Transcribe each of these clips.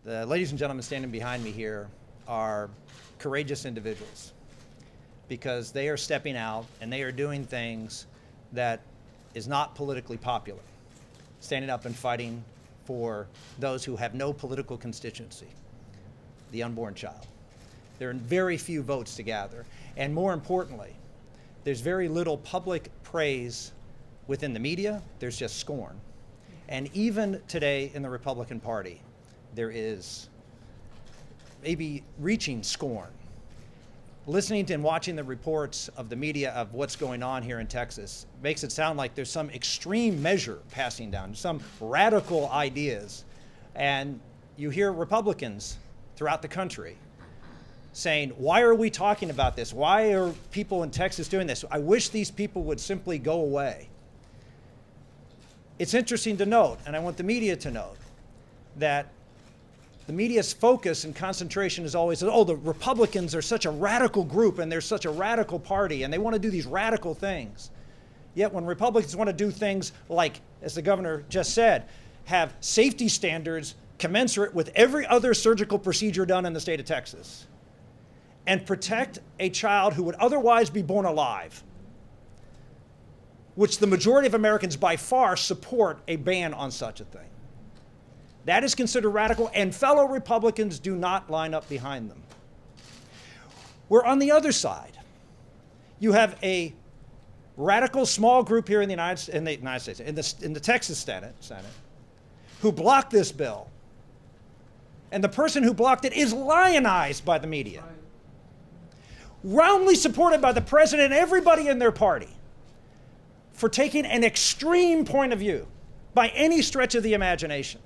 The ladies and gentlemen standing behind me here are courageous individuals because they are stepping out and they are doing things that is not politically popular, standing up and fighting for those who have no political constituency, the unborn child. There are very few votes to gather, and more importantly, there's very little public praise within the media. There's just scorn. And even today in the Republican Party, there is maybe reaching scorn. Listening to and watching the reports of the media of what's going on here in Texas makes it sound like there's some extreme measure passing down, some radical ideas. And you hear Republicans throughout the country saying, why are we talking about this? Why are people in Texas doing this? I wish these people would simply go away. It's interesting to note, and I want the media to note, that the media's focus and concentration is always, oh, the Republicans are such a radical group and they're such a radical party and they want to do these radical things. Yet when Republicans want to do things like, as the governor just said, have safety standards commensurate with every other surgical procedure done in the state of Texas and protect a child who would otherwise be born alive, which the majority of Americans by far support a ban on such a thing. That is considered radical, and fellow Republicans do not line up behind them. Where on the other side, you have a radical small group here in the United States, in the Texas Senate, who blocked this bill. And the person who blocked it is lionized by the media. Roundly supported by the president and everybody in their party for taking an extreme point of view by any stretch of the imagination.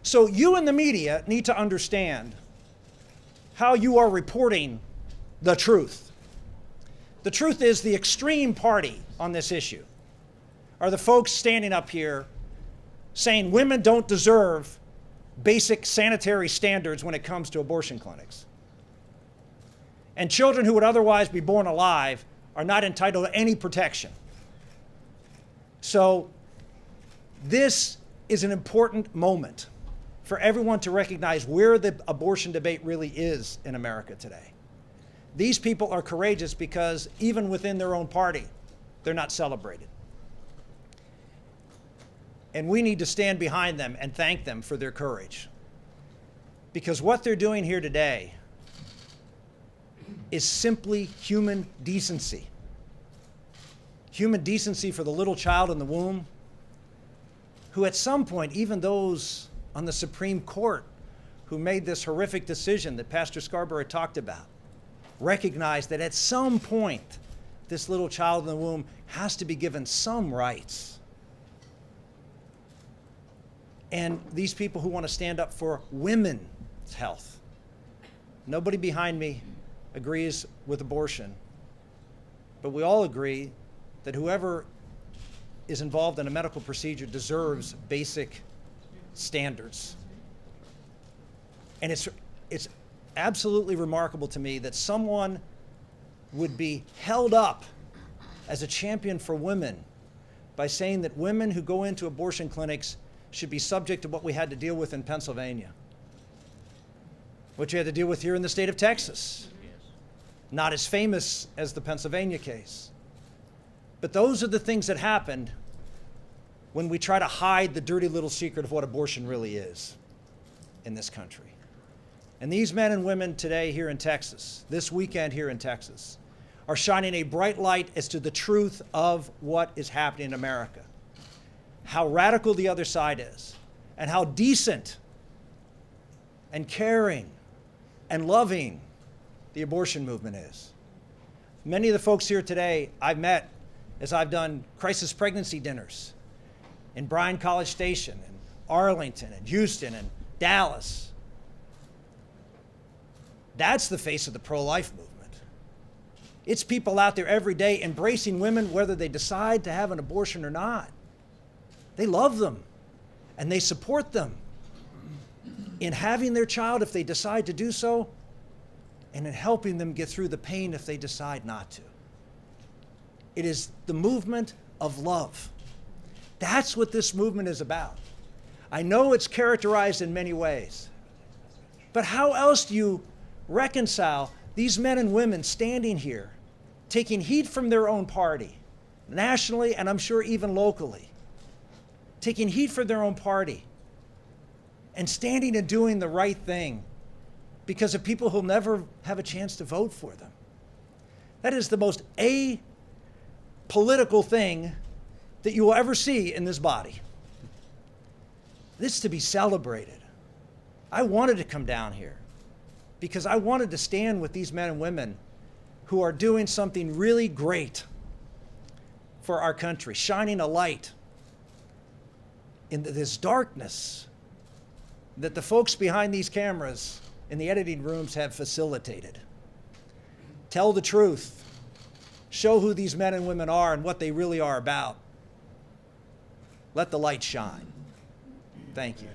So you and the media need to understand how you are reporting the truth. The truth is the extreme party on this issue are the folks standing up here saying women don't deserve basic sanitary standards when it comes to abortion clinics. And children who would otherwise be born alive are not entitled to any protection. So this is an important moment for everyone to recognize where the abortion debate really is in America today. These people are courageous because even within their own party, they're not celebrated. And we need to stand behind them and thank them for their courage. Because what they're doing here today is simply human decency. Human decency for the little child in the womb, who at some point, even those on the Supreme Court who made this horrific decision that Pastor Scarborough talked about, recognized that at some point, this little child in the womb has to be given some rights. And these people who want to stand up for women's health. Nobody behind me agrees with abortion, but we all agree that whoever is involved in a medical procedure deserves basic standards. And it's absolutely remarkable to me that someone would be held up as a champion for women by saying that women who go into abortion clinics should be subject to what we had to deal with in Pennsylvania, what you had to deal with here in the state of Texas. Not as famous as the Pennsylvania case. But those are the things that happened when we try to hide the dirty little secret of what abortion really is in this country. And these men and women today here in Texas, this weekend here in Texas, are shining a bright light as to the truth of what is happening in America. How radical the other side is, and how decent and caring and loving the abortion movement is. Many of the folks here today I've met as I've done crisis pregnancy dinners in Bryan College Station, and Arlington, and Houston, and Dallas. That's the face of the pro-life movement. It's people out there every day embracing women whether they decide to have an abortion or not. They love them, and they support them in having their child if they decide to do so, and in helping them get through the pain if they decide not to. It is the movement of love. That's what this movement is about. I know it's characterized in many ways. But how else do you reconcile these men and women standing here, taking heat from their own party, nationally and I'm sure even locally, taking heat from their own party, and standing and doing the right thing because of people who'll never have a chance to vote for them? That is the most apolitical thing that you will ever see in this body. This is to be celebrated. I wanted to come down here because I wanted to stand with these men and women who are doing something really great for our country, shining a light into this darkness that the folks behind these cameras in the editing rooms have facilitated. Tell the truth. Show who these men and women are and what they really are about. Let the light shine. Thank you.